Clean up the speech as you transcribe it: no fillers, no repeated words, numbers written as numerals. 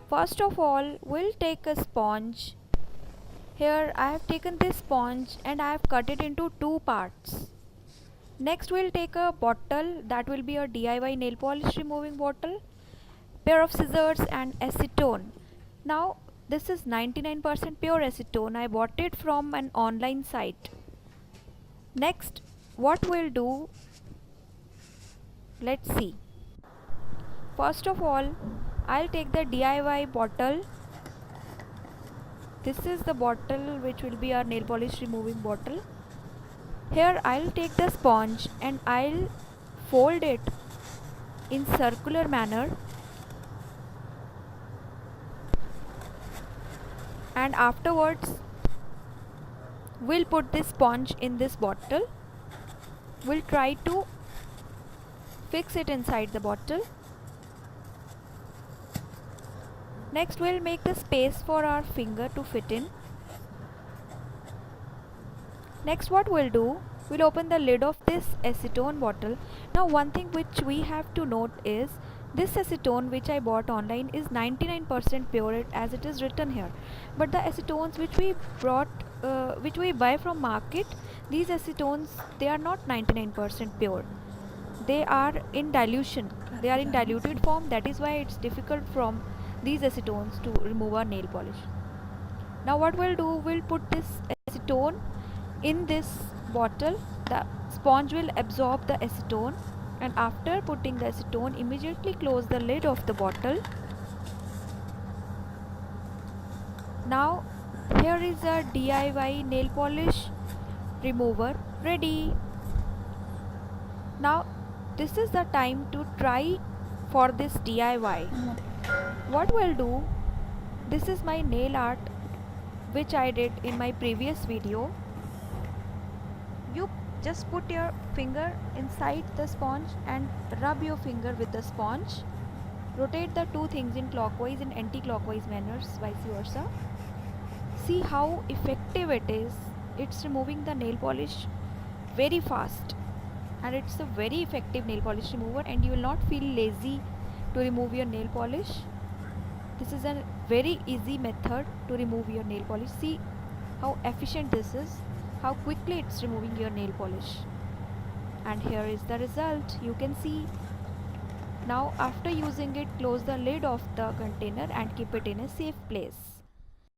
First of all, we'll take a sponge. Here I have taken this sponge and I have cut it into two parts. Next we'll take a bottle, that will be a DIY nail polish removing bottle, pair of scissors and acetone. Now this is 99% pure acetone. I bought it from an online site. Next, what we'll do, let's see. First of all, I'll take the DIY bottle. This is the bottle which will be our nail polish removing bottle. Here I'll take the sponge and I'll fold it in circular manner, and afterwards we'll put this sponge in this bottle. We'll try to fix it inside the bottle. Next we'll make the space for our finger to fit in. Next what we'll do, we'll open the lid of this acetone bottle. Now one thing which we have to note is this acetone which I bought online is 99% pure as it is written here. But the acetones which we buy from market, these acetones, they are not 99% pure. They are in dilution. They are in diluted form. That is why it's difficult from these acetones to remove our nail polish. Now what we'll do, we'll put this acetone in this bottle. The sponge will absorb the acetone, and after putting the acetone, immediately close the lid of the bottle. Now here is a DIY nail polish remover ready. Now this is the time to try for this DIY. What we'll do, this is my nail art which I did in my previous video. You just put your finger inside the sponge and rub your finger with the sponge. Rotate the two things in clockwise and anti-clockwise manners, vice versa. See how effective it is. It's removing the nail polish very fast, and it's a very effective nail polish remover, and you will not feel lazy to remove your nail polish. This is a very easy method to remove your nail polish. See how efficient this is, how quickly it's removing your nail polish. And here is the result, you can see. Now after using it, close the lid of the container and keep it in a safe place.